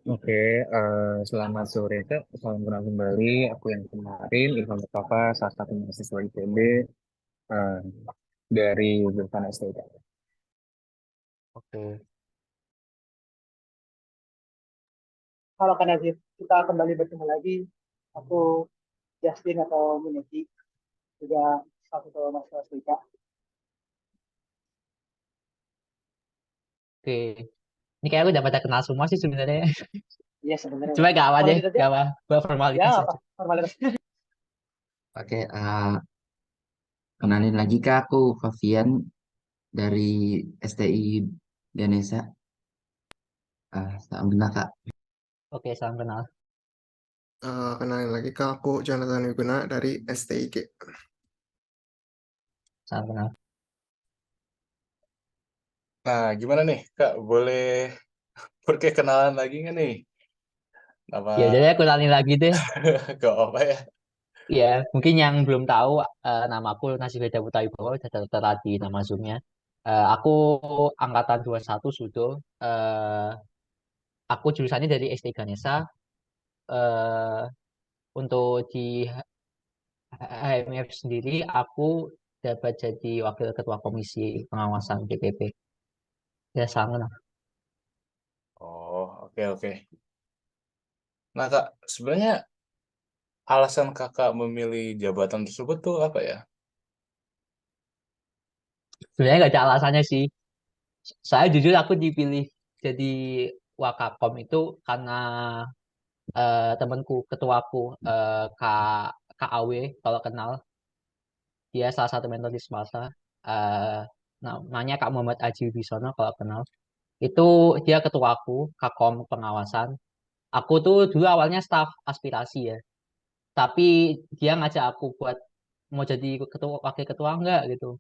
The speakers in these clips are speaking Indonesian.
Oke, selamat sore Kak. Salam kenal kembali. Aku yang kemarin, Irfan Mustafa, salah satu mahasiswa ITB eh, dari jurusan STK. Oke, Halo Kak Nazif, kita kembali bertemu lagi. Aku Justin atau Muneki, juga salah satu mahasiswa Swika. oke. Ini kayak aku udah pada kenal semua sih sebenarnya. Iya sebenarnya. Cuma gak apa Kalau deh, gitu aja, gak apa. Buat ya formalitas apa aja. formalitas. Oke, kenalin lagi Kak, aku Fabian dari STI Ganesha. Salam kenal Kak. Oke, salam kenal. Kenalin lagi ke aku Jonathan Wiguna dari STIG. Salam kenal. Nah, gimana nih, Kak? Boleh perkenalan lagi nggak nih? Ya, Nama jadi aku kenalin lagi deh. ke apa ya? Ya, mungkin yang belum tahu, nama aku Nasib Heda Putra Wibowo, udah tertera di nama Zoom-nya. Aku angkatan 21 Sudo. Eh, aku jurusannya dari SD Ganesha. Eh, untuk di HMF sendiri, aku dapat jadi wakil ketua komisi pengawasan DPP. Ya, salam kenal. Oh, oke oke. Nah, Kak, sebenarnya alasan Kakak memilih jabatan tersebut tuh apa ya? Sebenarnya nggak ada alasannya sih. Saya jujur aku dipilih jadi Wakakom itu karena temanku, ketuaku, Kak KAW, kalau kenal, dia salah satu mentor di Semasa. Eh, namanya Kak Muhammad Aji Wibisono, kalau kenal. Itu dia ketuaku, Kakom pengawasan. Aku tuh dulu awalnya staf aspirasi ya. Tapi dia ngajak aku buat mau jadi ketua, wakil ketua enggak gitu.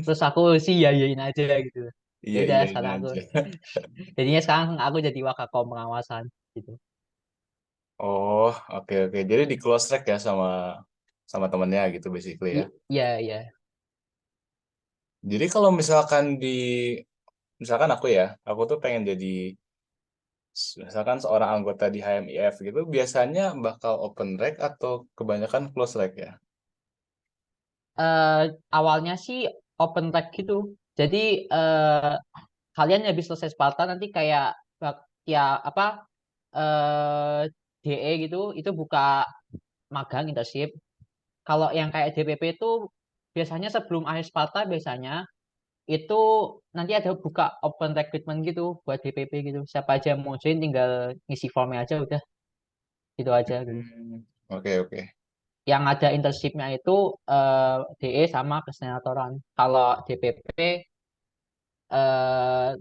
Terus aku sih ya yain aja gitu. Ya Iya udah iya ini sekarang aku aja. jadinya sekarang aku jadi wakakom pengawasan gitu. Oh, oke oke. Jadi di close track ya sama sama temennya gitu basically ya. Iya, iya. Jadi kalau misalkan aku tuh pengen jadi misalkan seorang anggota di HMIF gitu, biasanya bakal open track atau kebanyakan close track ya? Eh, awalnya sih open tag gitu. Jadi eh, kalian habis selesai Sparta nanti kayak ya apa eh DE gitu itu buka magang internship. Kalau yang kayak DPP itu biasanya sebelum akhir Sparta biasanya itu nanti ada buka open recruitment gitu buat DPP gitu. Siapa aja yang mau join tinggal ngisi formnya aja udah gitu aja gitu. Oke oke. Yang ada internshipnya itu DE sama kesenatoran. Kalau DPP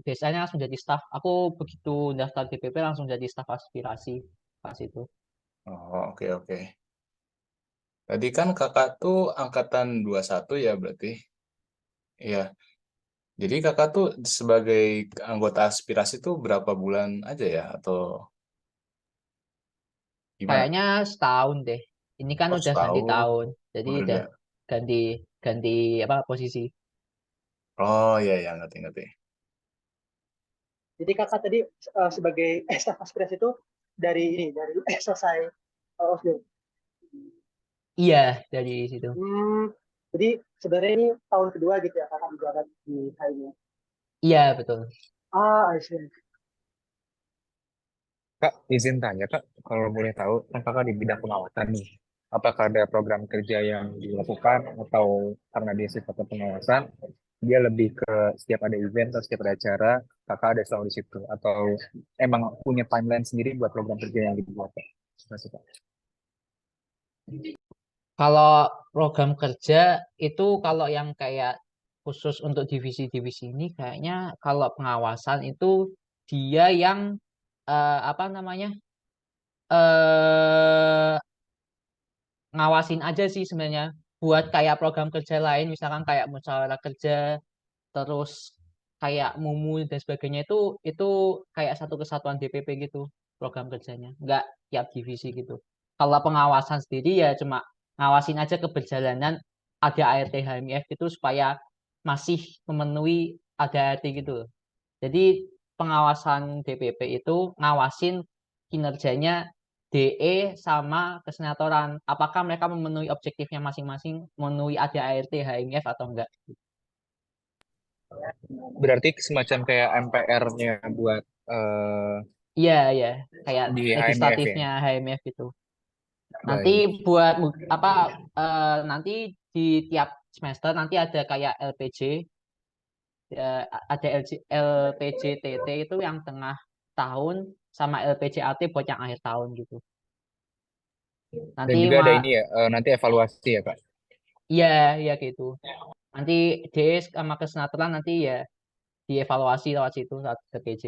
biasanya langsung jadi staff. Aku begitu daftar DPP langsung jadi staff aspirasi pas itu. Oh, oke oke. Tadi kan kakak tuh angkatan 21 ya berarti? Iya. Jadi kakak tuh sebagai anggota aspirasi tuh berapa bulan aja ya? Atau gimana? Kayaknya setahun deh. Ini kan Oh udah ganti setahun. tahun, jadi udah Udah. ganti ganti apa posisi. Oh iya ya ngerti ngerti. Jadi kakak tadi sebagai staff aspirasi itu dari selesai Osdom. Iya, dari situ. Hmm, jadi sebenarnya ini tahun kedua gitu ya kakak menjabat di HIMA. Iya, betul. I see. Kak, izin tanya Kak, kalau boleh tahu, kan Kakak di bidang pengawasan nih. Apakah ada program kerja yang dilakukan atau karena dia sifatnya pengawasan, dia lebih ke setiap ada event atau setiap ada acara, Kakak ada selalu di situ? Atau emang punya timeline sendiri buat program kerja yang dibuat? Kak? Masih, Kak. Kalau program kerja itu kalau yang kayak khusus untuk divisi-divisi ini kayaknya kalau pengawasan itu dia yang apa namanya eh ngawasin aja sih sebenarnya buat kayak program kerja lain misalkan kayak musyawarah kerja terus kayak mumu dan sebagainya itu kayak satu kesatuan DPP gitu program kerjanya nggak tiap divisi gitu. Kalau pengawasan sendiri ya cuma ngawasin aja keberjalanan ada ART HMIF gitu supaya masih memenuhi ada ART gitu. Jadi pengawasan DPP itu ngawasin kinerjanya DE sama kesenatoran. Apakah mereka memenuhi objektifnya masing-masing, memenuhi ADART, HMF atau enggak? Berarti semacam kayak MPR-nya buat Iya, iya, kayak di HMF ya. legislatifnya HMF itu. Nanti Baik. buat apa nanti di tiap semester nanti ada kayak LPJ, ada LPJTT itu yang tengah tahun sama LPJAT buat yang akhir tahun gitu. Dan Nanti juga ada ini ya, nanti evaluasi ya Kak. iya ya gitu. Nanti DS sama kesenatoran nanti ya dievaluasi lewat situ saat ke PJ.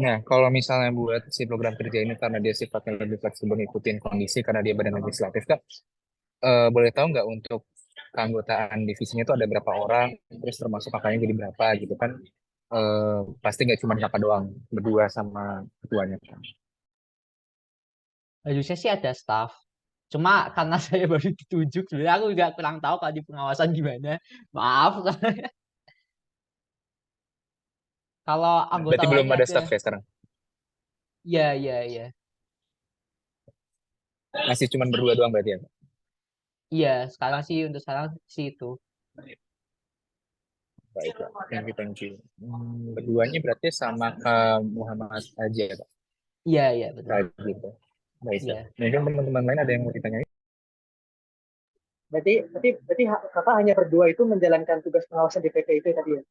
Nah, kalau misalnya buat si program kerja ini karena dia sifatnya lebih fleksibel ngikutin kondisi karena dia badan legislatif Kak, boleh tahu nggak untuk keanggotaan divisinya itu ada berapa orang, terus termasuk kakaknya jadi berapa gitu kan? Pasti nggak cuma kakak doang, berdua sama ketuanya kan. Harusnya sih ada staff. Cuma karena saya baru ditunjuk, sebenarnya aku juga kurang tahu kalau di pengawasan gimana. Maaf. Kalau anggota Berarti belum lainnya ada ada. staff ya sekarang? Iya, iya, iya. Masih cuma berdua doang berarti ya Kak? Iya, sekarang sih untuk sekarang sih itu. Baik Kak, thank you, thank you. Berduanya berarti sama Kak Muhammad aja ya Kak? Iya, iya, betul. Baik gitu. Baik Kak. Iya. Mungkin teman-teman lain ada yang mau ditanyain? Berarti kakak hanya berdua itu menjalankan tugas pengawasan DPP itu tadi ya?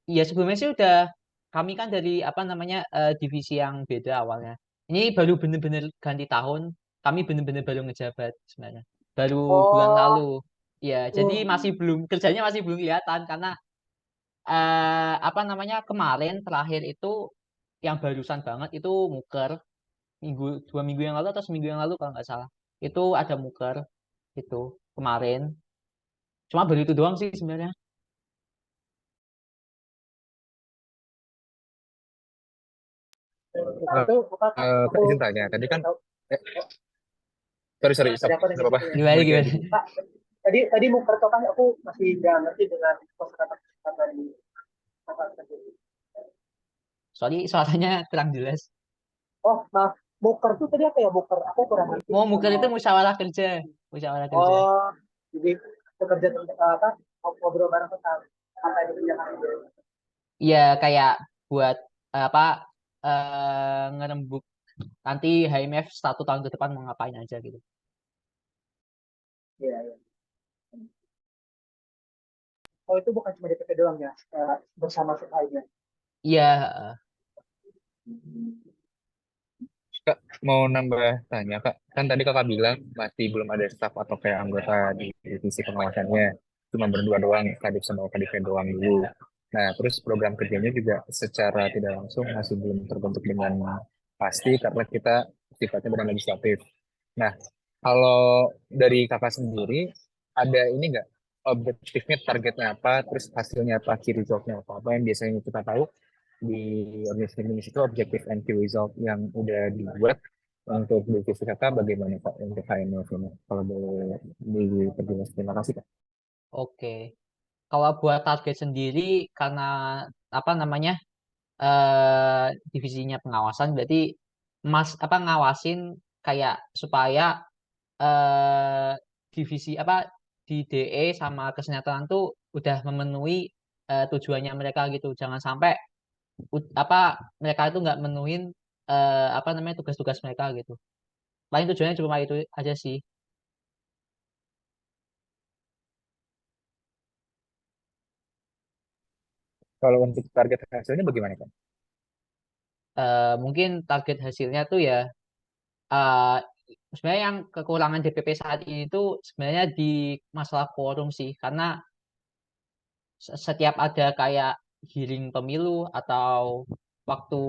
Ya sebelumnya sih udah kami kan dari apa namanya divisi yang beda awalnya. Ini baru bener-bener ganti tahun. Kami bener-bener baru ngejabat sebenarnya. Baru bulan lalu. Oh, Ya, jadi masih belum kerjanya masih belum kelihatan karena apa namanya kemarin terakhir itu yang barusan banget itu muker minggu 2 minggu yang lalu atau seminggu yang lalu kalau nggak salah. Itu ada muker itu kemarin. Cuma baru itu doang sih sebenarnya. itu apa kak? Kak Aku izin tanya, tadi kan, tahu. eh, sorry, stop, Tadi aku ada nggak apa-apa. Gimana Mike gimana? aja. Pak, tadi mau kan aku masih nggak ngerti dengan kosakata dari kakak tadi. Sorry suaranya kurang jelas. Oh, maaf. Muker tuh tadi apa ya muker? Aku kurang ngerti Mau muker sama. itu musyawarah kerja. Musyawarah kerja. Oh, jadi bekerja tentang apa? Ngobrol bareng tentang apa yang dikerjakan itu. Iya kayak buat apa ngerembuk nanti HMF 1 tahun ke depan mau ngapain aja gitu. Iya, iya. Oh, itu bukan cuma DPP doang ya, bersama lainnya. Iya, Kak, mau nambah tanya, Kak. Kan tadi Kakak bilang masih belum ada staf atau kayak anggota di divisi pengawasannya. Cuma berdua doang, Kadif sama Kadif doang dulu. Nah, terus program kerjanya juga secara tidak langsung masih belum terbentuk dengan pasti karena kita sifatnya badan legislatif. Nah, kalau dari Kakak sendiri, ada ini nggak objektifnya, targetnya apa, terus hasilnya apa, key resultnya apa, apa yang biasanya kita tahu di organisasi Indonesia itu objektif and key result yang udah dibuat untuk divisi kakak bagaimana Pak untuk HMF ini kalau boleh diperjelas, terima kasih Pak. oke. Kalau buat target sendiri karena apa namanya divisinya pengawasan berarti mas apa ngawasin kayak supaya eh, divisi apa di DE sama kesehatan tuh udah memenuhi tujuannya mereka gitu. Jangan sampai apa mereka itu nggak menuhin apa namanya tugas-tugas mereka gitu. Paling tujuannya cuma itu aja sih. Kalau untuk target hasilnya bagaimana Pak? Mungkin target hasilnya tuh ya eh, sebenarnya yang kekurangan DPP saat ini tuh sebenarnya di masalah quorum sih karena setiap ada kayak hearing pemilu atau waktu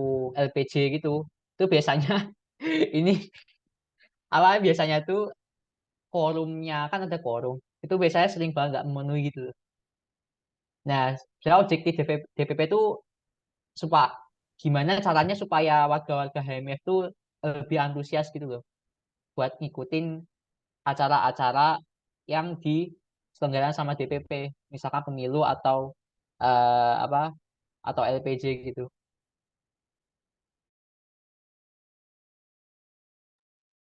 LPJ gitu itu biasanya ini awalnya biasanya tuh quorumnya kan ada quorum itu biasanya sering banget nggak memenuhi gitu. Nah, sebenarnya objektif DPP itu supaya gimana caranya supaya warga-warga HMF tuh lebih antusias gitu loh buat ngikutin acara-acara yang diselenggarakan sama DPP, misalkan pemilu atau apa atau LPJ gitu.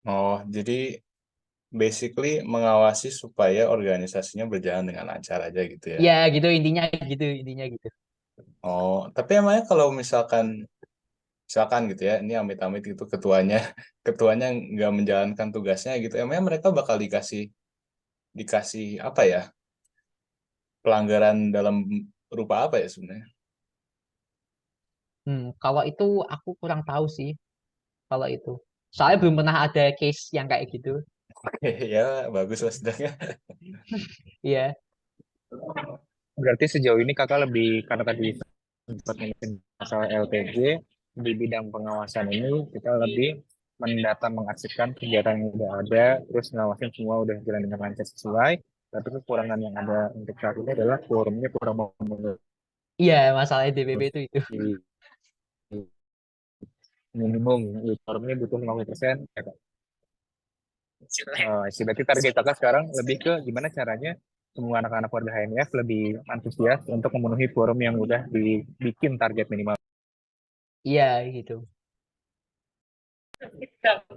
Oh, jadi basically mengawasi supaya organisasinya berjalan dengan lancar aja gitu ya. Ya gitu intinya gitu. Oh, tapi emangnya kalau misalkan gitu ya, ini amit-amit gitu ketuanya ketuanya nggak menjalankan tugasnya gitu, emangnya mereka bakal dikasih dikasih apa ya? Pelanggaran dalam rupa apa ya sebenarnya? Kalau itu aku kurang tahu sih kalau itu. Soalnya belum pernah ada case yang kayak gitu. Oke, ya bagus lah setidaknya. Iya. Berarti sejauh ini kakak lebih, karena tadi sempat ngomongin masalah LPG, di bidang pengawasan ini kita lebih mendata mengarsipkan kegiatan yang udah ada, terus ngawasin semua udah jalan dengan lancar sesuai. Tapi kekurangan yang ada untuk saat ini adalah forumnya kurang memenuhi Iya, masalah DPP itu. minimum. Forumnya butuh 50%. Berarti target kakak sekarang lebih ke gimana caranya semua anak-anak warga HMF lebih antusias untuk memenuhi forum yang udah dibikin target minimal. Iya gitu.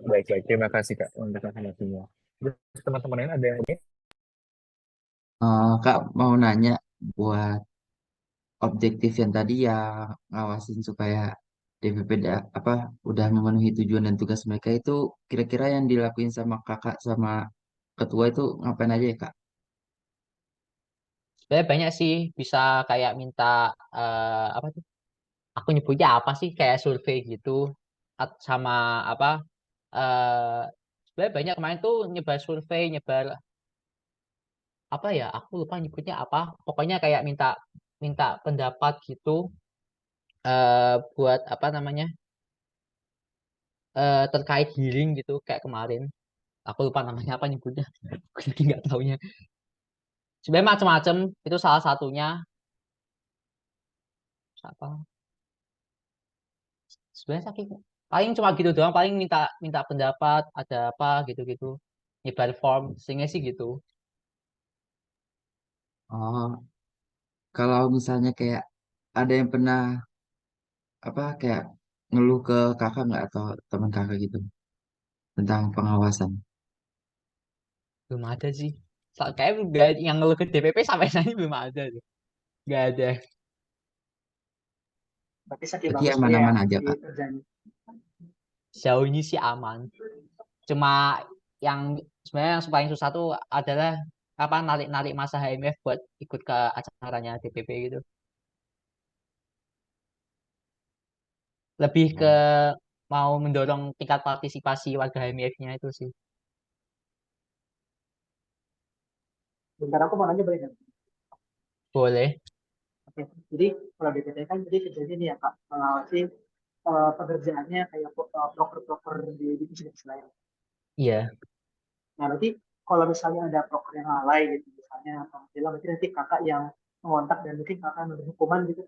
Baik, baik. Terima kasih Kak untuk informasinya. Terus teman-teman lain ada yang lain? Kak mau nanya buat objektif yang tadi ya ngawasin supaya DPP apa udah memenuhi tujuan dan tugas mereka itu kira-kira yang dilakuin sama kakak sama ketua itu ngapain aja ya kak? Sebenarnya banyak sih bisa kayak minta apa tuh? Aku nyebutnya apa sih kayak survei gitu sama apa eh sebenarnya banyak kemarin tuh nyebar survei, nyebar apa ya? Aku lupa nyebutnya apa. Pokoknya kayak minta minta pendapat gitu buat apa namanya? Terkait hearing gitu kayak kemarin. Aku lupa namanya apa nyebutnya. Aku jadi nggak taunya. Sebenarnya macam-macam itu salah satunya. Apa? Sebenarnya saking paling cuma gitu doang, paling minta minta pendapat, ada apa gitu-gitu. Nyebar form, sehingga sih gitu. Oh, kalau misalnya kayak ada yang pernah apa kayak ngeluh ke kakak nggak atau teman kakak gitu tentang pengawasan? Belum ada sih. Kayak yang ngeluh ke DPP sampai saat ini belum ada tuh. Nggak ada. Tapi saking Berarti bagus tuh ya aman-aman aja di kak. kerjanya. Jauh ini sih aman. Cuma yang sebenarnya yang paling susah tuh adalah apa narik-narik masa HMF buat ikut ke acaranya DPP gitu. Lebih ke Oh. mau mendorong tingkat partisipasi warga HMF-nya itu sih. Bentar aku mau nanya boleh nggak? Boleh. Oke, jadi kalau BPT kan jadi kerjanya nih ya Kak, mengawasi pekerjaannya kayak proker-proker di divisi lain. Iya. Nah, berarti kalau misalnya ada proker yang lalai gitu, misalnya Kang bilang, berarti nanti kakak yang mengontak dan mungkin kakak memberi hukuman gitu.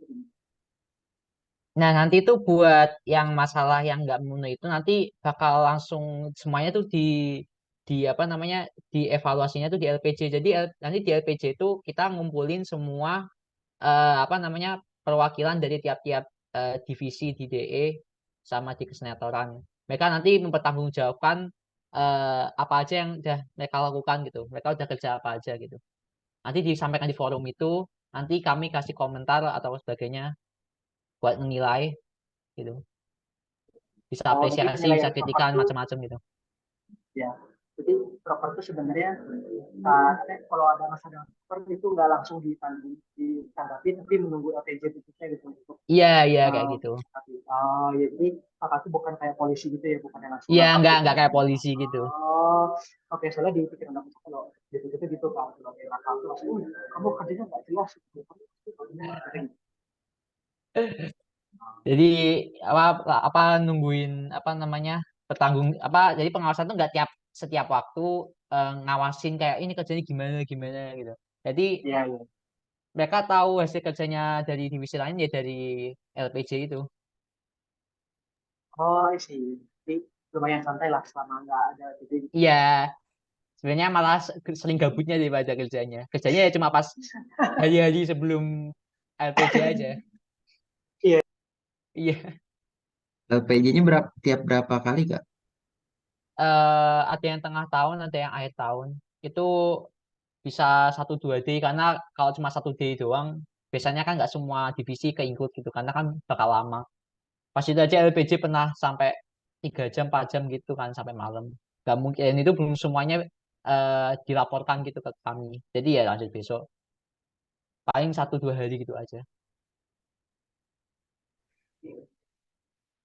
Nah, nanti itu buat yang masalah yang nggak memenuhi itu nanti bakal langsung semuanya tuh di apa namanya dievaluasinya tuh di LPJ. Jadi nanti di LPJ itu kita ngumpulin semua apa namanya perwakilan dari tiap-tiap divisi di DE sama di kesenatoran. Mereka nanti mempertanggungjawabkan apa aja yang udah mereka lakukan gitu. Mereka udah kerja apa aja gitu. Nanti disampaikan di forum itu, nanti kami kasih komentar atau sebagainya buat menilai gitu. Bisa Oh, berarti apresiasi, bisa penilaian proker kritikan itu macam-macam gitu. ya, jadi proker itu sebenarnya kalau ada masalah dengan proker itu nggak langsung ditanggapi, tapi menunggu LPJ berikutnya gitu untuk Iya, iya kayak gitu. tapi oh ya, jadi kakak itu bukan kayak polisi gitu ya, bukan yang langsung Iya, nangkap gitu. nggak kayak polisi gitu. Oh, oke, soalnya di pikiran aku tuh kalau gitu gitu gitu kan, kalau kayak nakal tuh langsung, kamu kerjanya nggak jelas gitu. Jadi apa apa nungguin apa namanya apa jadi pengawasan tuh nggak setiap waktu ngawasin kayak ini kerjanya gimana gimana gitu. Jadi Iya, iya. mereka tahu hasil kerjanya dari divisi lain ya dari LPJ itu. Oh, sih. Jadi lumayan santai lah selama nggak ada jadi gitu. Iya, sebenarnya malah sering gabutnya daripada kerjanya. Kerjanya ya cuma pas hari-hari sebelum LPG aja. Iya. Iya. LPG-nya tiap berapa kali Kak? Ada yang tengah tahun, ada yang akhir tahun. Itu bisa 1-2 day karena kalau cuma 1 day doang, biasanya kan nggak semua divisi ke include gitu karena kan bakal lama. Pas itu aja LPG pernah sampai 3 jam, 4 jam gitu kan sampai malam. Nggak mungkin itu belum semuanya dilaporkan gitu ke kami. Jadi ya lanjut besok. Paling 1-2 hari gitu aja.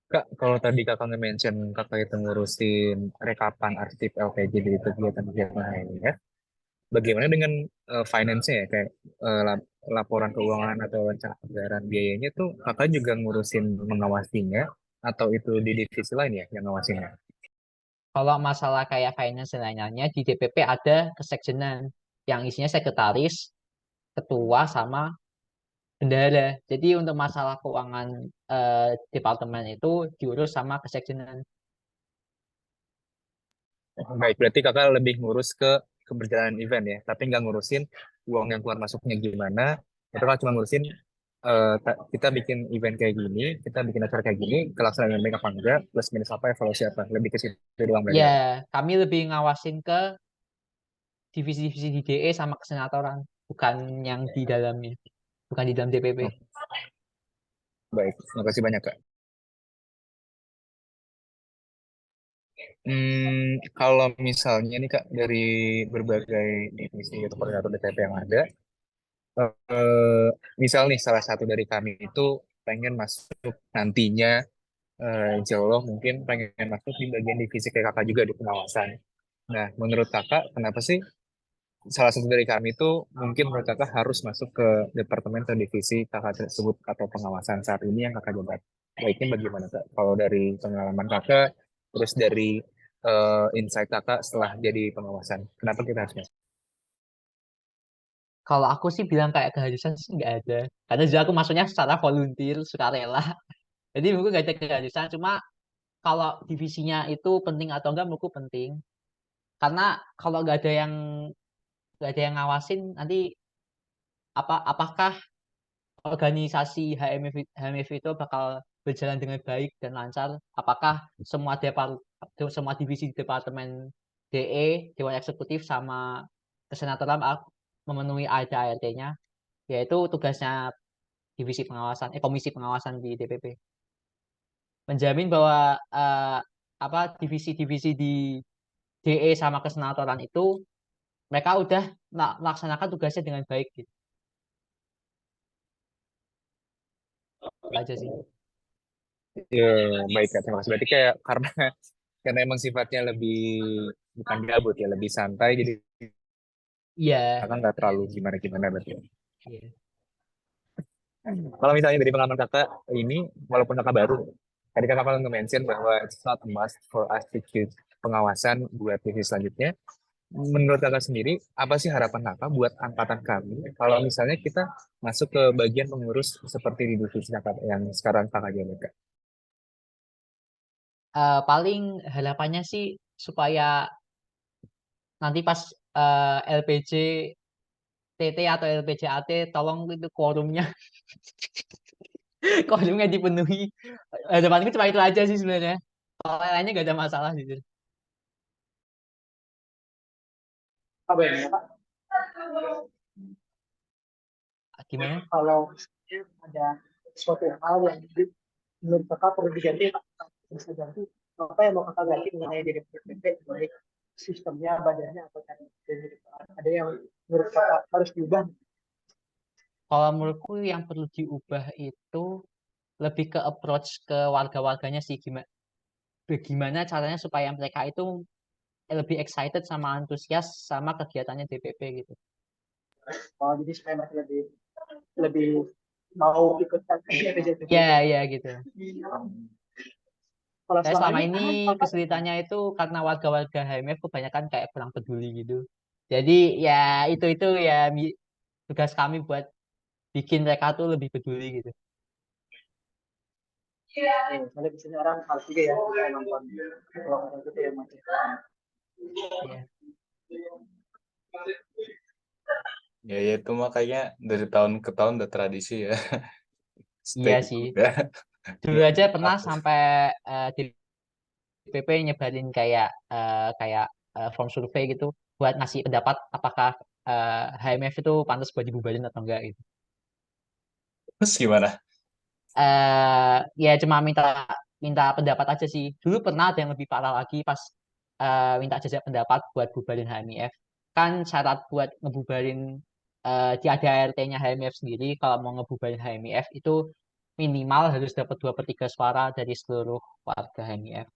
Kak, kalau tadi kakak nge-mention kakak itu ngurusin rekapan arsip LPG di kegiatan-kegiatan lainnya, bagaimana dengan finance-nya ya, kayak laporan keuangan atau rencana anggaran biayanya tuh kakak juga ngurusin mengawasinya, atau itu di divisi lain ya yang ngawasinnya? Kalau masalah kayak finance dan lain-lainnya di DPP ada kesekjenan yang isinya sekretaris, ketua sama bendahara. Jadi untuk masalah keuangan departemen itu diurus sama kesekjenan. Baik, berarti kakak lebih ngurus ke keberjalanan event ya, tapi nggak ngurusin uang yang keluar masuknya gimana. Itu kan cuma ngurusin kita bikin event kayak gini, kita bikin acara kayak gini, kelaksanaan baik apa enggak, plus minus apa, evaluasi apa. Lebih ke situ doang berarti Ya, Kak. kami lebih ngawasin ke divisi-divisi di DE sama kesenatoran, bukan yang di dalamnya, bukan di dalam DPP. Oh, baik, terima kasih banyak Kak. Kalau misalnya nih Kak, dari berbagai divisi atau koordinator DPP yang ada, eh, misal nih salah satu dari kami itu pengen masuk nantinya, insya Allah mungkin pengen masuk di bagian divisi kayak kakak juga di pengawasan. Nah, menurut kakak, kenapa sih salah satu dari kami itu mungkin menurut kakak harus masuk ke departemen atau divisi kakak tersebut atau pengawasan saat ini yang kakak jabat? Baiknya bagaimana kak? Kalau dari pengalaman kakak, terus dari insight kakak setelah jadi pengawasan, kenapa kita harus masuk? Kalau aku sih bilang kayak keharusan sih nggak ada. Karena juga aku masuknya secara volunteer, sukarela. Jadi menurutku nggak ada keharusan. Cuma kalau divisinya itu penting atau enggak, menurutku penting. Karena kalau nggak ada yang ngawasin, nanti apakah organisasi HMF itu bakal berjalan dengan baik dan lancar? Apakah semua divisi di departemen DE, Dewan Eksekutif sama kesenatoran memenuhi ART-nya? Yaitu tugasnya komisi pengawasan di DPP. Menjamin bahwa divisi-divisi di DE sama kesenatoran itu mereka udah melaksanakan tugasnya dengan baik gitu. Itu aja sih. Ya, baik kak, terima kasih. Berarti kayak karena emang sifatnya lebih bukan gabut ya, lebih santai, jadi Iya. kakak nggak terlalu gimana-gimana berarti. Iya. Kalau misalnya dari pengalaman kakak ini, walaupun kakak baru, tadi kakak pernah nge-mention bahwa it's not a must for us to choose pengawasan buat divisi selanjutnya. Menurut kakak sendiri, apa sih harapan kakak buat angkatan kami kalau misalnya kita masuk ke bagian pengurus seperti di divisi kakak yang sekarang kakak jabat Kak? Paling harapannya sih supaya nanti pas LPJ TT atau LPJ AT tolong itu quorumnya dipenuhi. Harapanku cuma itu aja sih sebenarnya. Kalau lainnya nggak ada masalah gitu. Apa ya, Pak? Gimana? Kalau ada suatu hal yang menurut kakak perlu diganti, bisa ganti. Apa yang mau kakak ganti mengenai dari PPP, baik sistemnya, badannya, atau tekniknya? Ada yang menurut kakak harus diubah? Kalau menurutku yang perlu diubah itu lebih ke approach ke warga-warganya sih, gimana caranya supaya mereka itu lebih excited sama antusias sama kegiatannya DPP gitu. Oh, jadi supaya mereka lebih lebih mau ikut PPP. Ya, ya gitu. Kalau Saya selama selama ini, ini kesulitannya itu karena warga-warga HMF kebanyakan kayak kurang peduli gitu. Jadi ya itu ya tugas kami buat bikin mereka tuh lebih peduli gitu. soalnya di sini orang harus juga ya kita nonton kalau orang gitu ya macam. Ya. Ya, ya itu makanya dari tahun ke tahun udah tradisi ya. Iya Stay sih. juga. Dulu aja pernah Aku sampai di PP nyebarin kayak form survei gitu buat ngasih pendapat apakah HMF itu pantas buat dibubarin atau enggak gitu. terus gimana? Ya cuma minta minta pendapat aja sih. Dulu pernah ada yang lebih parah lagi pas minta jajak pendapat buat bubarin HMIF. Kan syarat buat ngebubarin di ADART-nya HMIF sendiri kalau mau ngebubarin HMIF itu minimal harus dapat 2/3 suara dari seluruh warga HMIF.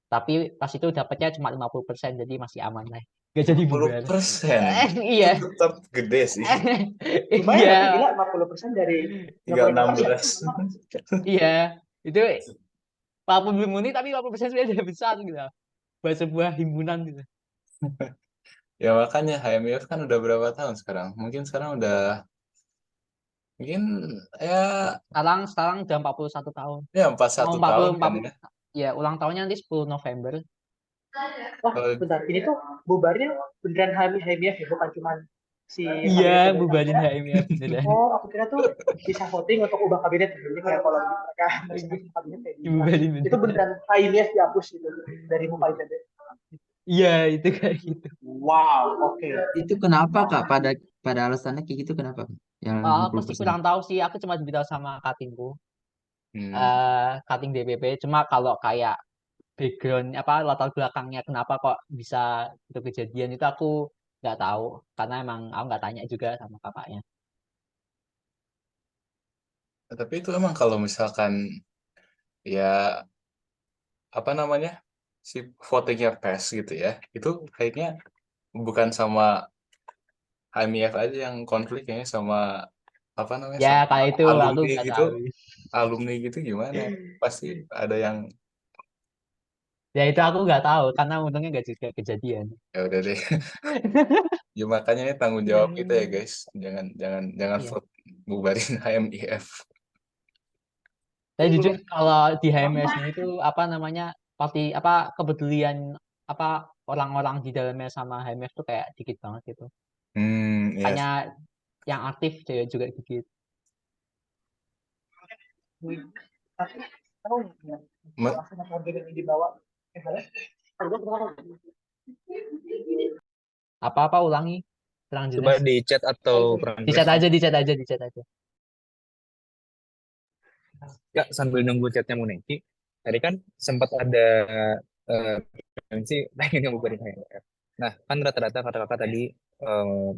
Tapi pas itu dapatnya cuma 50%, jadi masih aman lah. Gak jadi bubar. 50%. Iya. Itu tetap gede sih. Lumayan Iya. berarti gila 50% dari 316. 56%. Iya. Itu walaupun belum murni tapi 50% sudah besar gitu. Buat sebuah himpunan gitu. Ya makanya HMIF kan udah berapa tahun sekarang? Mungkin sekarang mungkin ya Sekarang udah 41 tahun. ya Mau 41 tahun 40 kan 40 ya. ya ulang tahunnya nanti 10 November. Wah, Kalau bentar. Ini tuh bubarnya beneran HMIF ya, bukan cuma si Iya, kabinet. Aku bubarin kira, HMIF beneran. aku kira tuh bisa voting untuk ubah kabinet. Jadi kayak kalau mereka masing-masing kabinet kayak gini. Nah, Bubarin itu beneran. beneran HMIF dihapus gitu dari muka ITB. Iya, itu kayak gitu. Wow, oke. Itu kenapa Kak? Pada alasannya kayak gitu kenapa? Yang Aku sih 50%. kurang tahu sih, aku cuma diberitahu sama katingku, hmm, kating DPP. Cuma kalau kayak background apa latar belakangnya kenapa kok bisa itu kejadian itu aku nggak tahu karena emang aku nggak tanya juga sama kakaknya. tapi itu emang kalau misalkan ya apa namanya si votingnya PES gitu ya, itu kayaknya bukan sama HMIF aja yang konflik, kayaknya sama apa namanya Ya sama kalau itu aku alumni nggak gitu, tahu. gimana? Pasti ada yang Ya itu aku nggak tahu karena untungnya nggak juga kejadian. ya udah deh. Ya makanya ini tanggung jawab kita ya guys. Jangan jangan jangan Iya. vote bubarin HMIF. Saya jujur kalau di HMS-nya itu apa namanya apa kepedulian apa orang-orang di dalamnya sama HMS tuh kayak dikit banget gitu. Iya. Hanya yang aktif juga dikit. Tapi tahu nggak Me- alasan mobil yang dibawa ke saya? Kalau kenapa? Apa-apa ulangi kurang Coba jelas. di chat atau kurang Di jelas chat nih. aja, di chat aja, di chat aja. Ya, sambil nunggu chatnya Muneki, tadi kan sempat ada eh, sih pengen ngebubarin HMF. Nah, kan rata-rata kata kakak tadi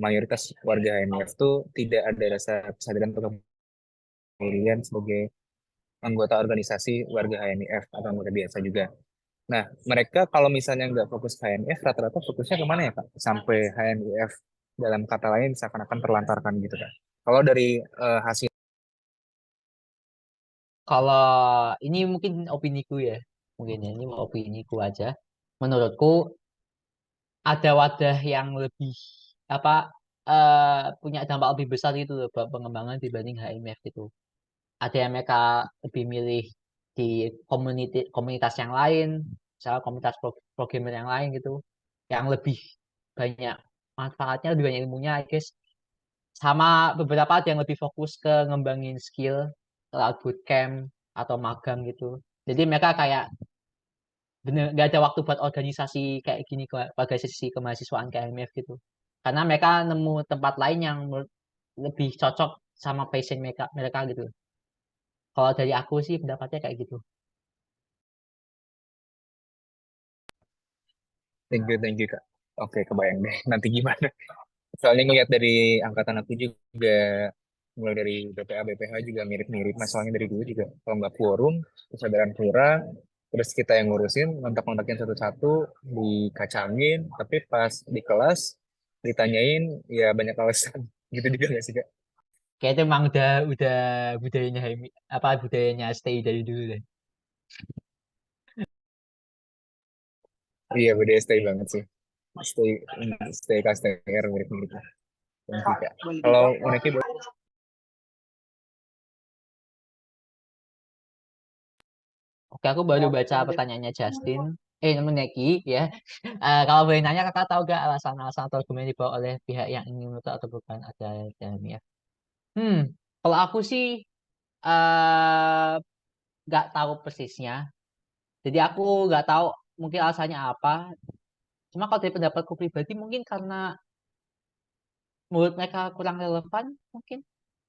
mayoritas warga HMF tuh tidak ada rasa kesadaran atau kepedulian sebagai anggota organisasi warga HMIF atau anggota biasa juga. Nah, mereka kalau misalnya nggak fokus ke HMIF, rata-rata fokusnya kemana ya, Kak? Sampai HMIF dalam kata lain seakan-akan terlantarkan gitu, Kak. Kalau dari hasil, Kalau ini mungkin opiniku ya, mungkin ya, ini opiniku aja. Menurutku ada wadah yang lebih apa punya dampak lebih besar gitu loh buat pengembangan dibanding HMF gitu. Ada yang mereka lebih milih di komunitas yang lain, misalnya komunitas programmer yang lain gitu, yang lebih banyak manfaatnya, lebih banyak ilmunya, I guess. Sama beberapa ada yang lebih fokus ke ngembangin skill lewat bootcamp atau magang gitu. Jadi mereka kayak bener nggak ada waktu buat organisasi kayak gini organisasi kemahasiswaan KMF gitu. Karena mereka nemu tempat lain yang lebih cocok sama passion mereka mereka gitu. Kalau dari aku sih pendapatnya kayak gitu. thank you, Kak. Oke, kebayang deh. Nanti gimana? Soalnya ngeliat dari angkatan aku juga, mulai dari BPA, BPH juga mirip-mirip. Masalahnya dari dulu juga, kalau nggak quorum, kesadaran kurang, terus kita yang ngurusin, ngontak-kontakin satu-satu, dikacangin, tapi pas di kelas, ditanyain, ya banyak alasan. Gitu juga nggak sih, Kak? Kayak itu emang udah budayanya apa budayanya stay dari dulu deh. Iya, beda stay banget sih. Stay, stay KSTR mirip-mirip. Thank you, Kak, Kak. boleh Kalau dijawab? Moneki, Oke, aku baru baca Yang pertanyaannya Justin. namanya Ki ya. Kalau boleh nanya kakak tahu gak alasan-alasan atau argumen yang dibawa oleh pihak yang ingin menutup atau bukan ada dalam ya? Hmm, kalau aku sih eh nggak tahu persisnya. Jadi aku nggak tahu mungkin alasannya apa. Cuma kalau dari pendapatku pribadi mungkin karena menurut mereka kurang relevan mungkin.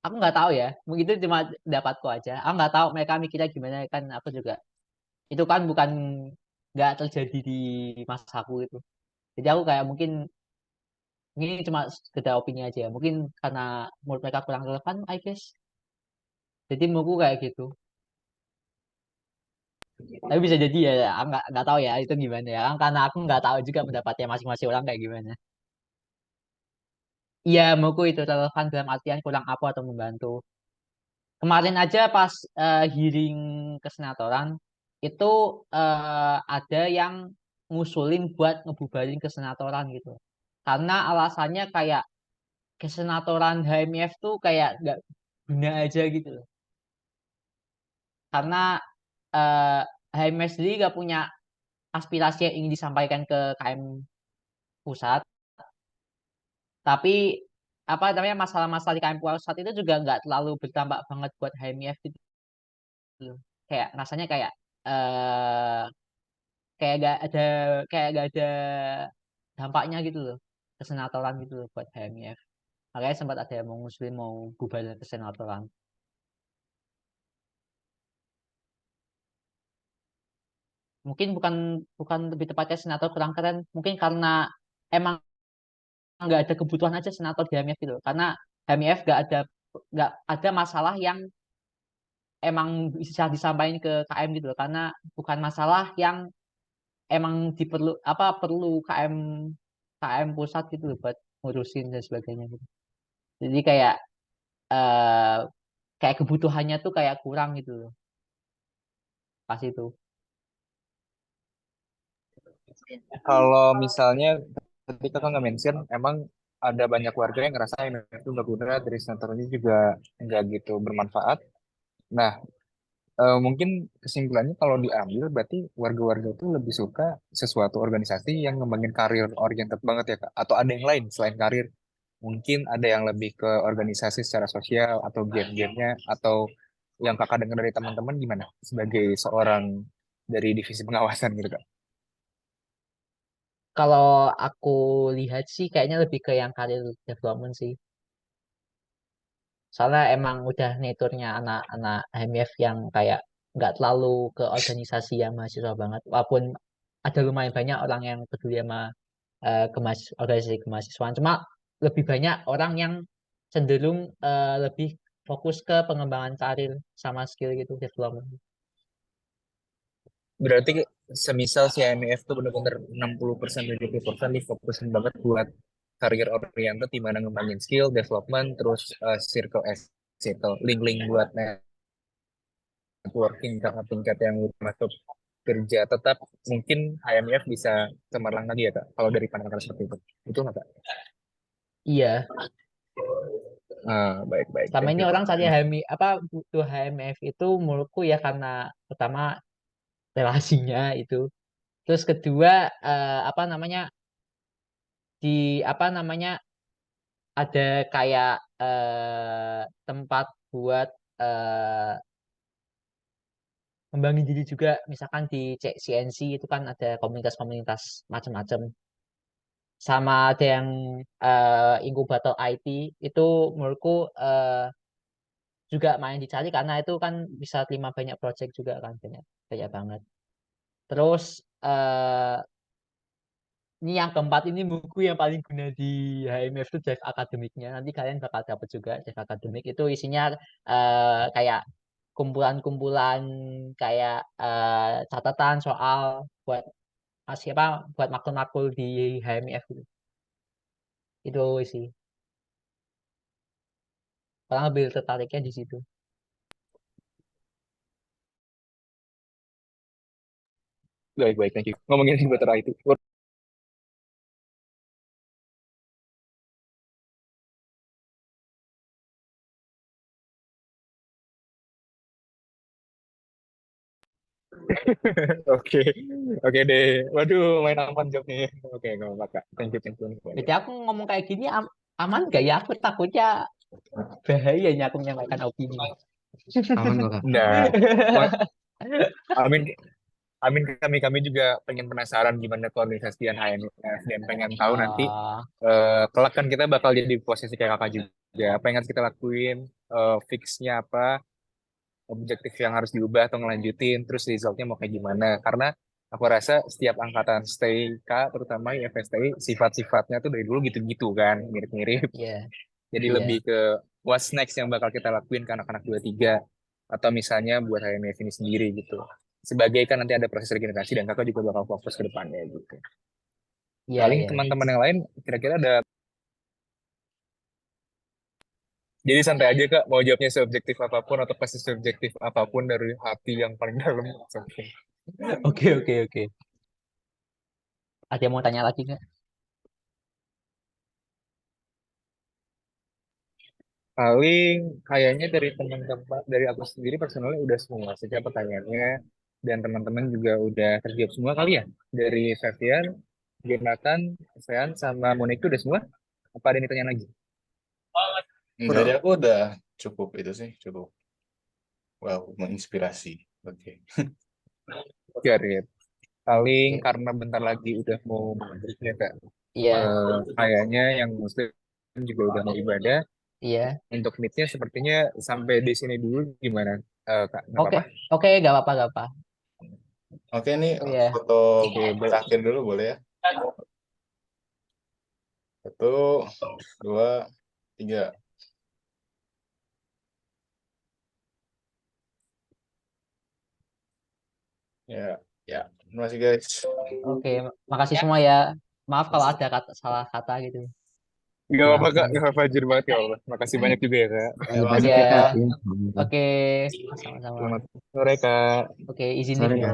Aku nggak tahu ya. Mungkin itu cuma pendapatku aja. Aku nggak tahu mereka mikirnya gimana kan. Aku juga itu kan bukan nggak terjadi di masaku itu. Jadi aku kayak mungkin ini cuma sekedar opini aja ya. Mungkin karena menurut mereka kurang relevan, I guess. Jadi menurutku kayak gitu. Tapi bisa jadi ya, aku nggak tahu ya itu gimana ya. Karena aku nggak tahu juga pendapatnya masing-masing orang kayak gimana. Iya, menurutku itu relevan dalam artian kurang apa atau membantu. Kemarin aja pas hearing kesenatoran itu ada yang ngusulin buat ngebubarin kesenatoran gitu. Karena alasannya kayak kesenatoran HMF tuh kayak nggak guna aja gitu loh. Karena eh, HMS sendiri nggak punya aspirasi yang ingin disampaikan ke KM pusat, tapi apa namanya masalah-masalah di KM pusat itu juga nggak terlalu berdampak banget buat HMIF gitu loh. Kayak rasanya eh kayak gak ada kayak gak ada dampaknya gitu loh kesenatoran gitu loh buat HMIF. Makanya sempat ada yang mau ngusulin mau bubar kesenatoran. Mungkin bukan bukan lebih tepatnya senator kurang keren, mungkin karena emang nggak ada kebutuhan aja senator di HMIF gitu. Karena HMIF nggak ada masalah yang emang bisa disampaikan ke KM gitu loh. Karena bukan masalah yang emang perlu KM pusat gitu loh buat ngurusin dan sebagainya gitu. Jadi eh, kayak kebutuhannya tuh kayak kurang gitu loh pas itu. Kalau misalnya tadi kakak nggak mention, emang ada banyak warga yang ngerasa IMF itu nggak guna, dari senator ini juga nggak gitu bermanfaat. Nah, mungkin kesimpulannya kalau diambil berarti warga-warga itu lebih suka sesuatu organisasi yang ngembangin karir oriented banget ya Kak. Atau ada yang lain selain karir? Mungkin ada yang lebih ke organisasi secara sosial atau game-gamenya atau yang kakak dengar dari teman-teman gimana sebagai seorang dari divisi pengawasan gitu Kak. Kalau aku lihat sih kayaknya lebih ke yang karir development sih. Soalnya emang udah naturnya anak-anak HMF yang kayak nggak terlalu ke organisasi yang mahasiswa banget. Walaupun ada lumayan banyak orang yang peduli sama organisasi kemahasiswaan. Cuma lebih banyak orang yang cenderung lebih fokus ke pengembangan karir sama skill gitu, development. Berarti semisal si IMF tuh bener-bener 60% 70% difokusin banget buat career oriented di mana ngembangin skill, development, terus circle, link-link buat networking kakak tingkat yang udah masuk kerja tetap mungkin IMF bisa cemerlang lagi ya kak kalau dari pandangan seperti itu nggak kak? Iya, Baik baik selama thank ini you kak. orang cari butuh HMF itu menurutku ya karena pertama relasinya itu. Terus kedua apa namanya di apa namanya ada kayak tempat buat eh, ngembangin diri juga misalkan di CNC itu kan ada komunitas-komunitas macam-macam sama ada yang inkubator IT itu menurutku juga main dicari karena itu kan bisa terima banyak project juga kan banyak banyak banget terus eh, ini yang keempat ini buku yang paling guna di HMF itu Drive Akademiknya. Nanti kalian bakal dapat juga Drive Akademik itu isinya kayak kumpulan-kumpulan kayak catatan soal buat siapa buat makul-makul di HMF gitu. Itu sih. Orang lebih tertariknya di situ. Baik baik thank you ngomongin inkubator IT. Oke, oke deh. Waduh, main aman jawabnya. Oke, nggak apa-apa, Kak. Thank you infonya. Berarti aku ngomong kayak gini aman gak ya? Aku takutnya bahayanya aku menyampaikan opini. Aman kok kak. Nah, ma- Amin, Amin kami juga pengen penasaran gimana koordinasian HMS dan pengen tahu nanti Oh, kelak kan kita bakal jadi posisi kayak kakak juga. Apa yang harus kita lakuin, fixnya apa, objektif yang harus diubah atau ngelanjutin, terus resultnya mau kayak gimana. Karena aku rasa setiap angkatan stay K, terutama IFSTI, sifat-sifatnya tuh dari dulu gitu-gitu kan, mirip-mirip. iya, Jadi iya, lebih ke what's next yang bakal kita lakuin ke anak-anak 23 atau misalnya buat HMF ini sendiri gitu. Sebagai kan nanti ada proses regenerasi dan kakak juga bakal fokus ke depannya gitu. iya, Paling iya. teman-teman yang lain kira-kira ada. Jadi santai aja kak, mau jawabnya subjektif apapun atau pasti subjektif apapun dari hati yang paling dalam. Oke. Oke, oke, oke. Ada yang mau tanya lagi nggak? Paling kayaknya dari teman-teman, dari aku sendiri personalnya udah semua sejak pertanyaannya dan teman-teman juga udah terjawab semua kali ya. Dari Safian, Jonathan, Sean, sama Monica udah semua. Apa ada yang ditanya lagi? Dari Udah. aku udah cukup itu sih, cukup. Wow, menginspirasi. Oke. Oke, Arif. Paling Oke. karena bentar lagi udah mau maghrib ya kak. Iya, Kayaknya yang muslim juga udah mau ibadah. iya. Untuk meetnya sepertinya sampai di sini dulu gimana, kak? Nggak Oke, apa-apa? oke, gak apa-apa, gak apa. Oke nih, Oh ya, foto Oke, baik. terakhir dulu boleh ya? 1, 2, 3. Ya, ya. Terima kasih guys. oke. Makasih semua ya. Maaf kalau ada salah kata gitu. Gak apa-apa kak, Oke. gak apa-apa, jujur banget ya Allah. Makasih banyak juga ya kak. Ya, Makasih banyak ya kak. Ya, Ya. oke. Sama-sama. Selamat sore kak. Oke, izin nih. Sore kak.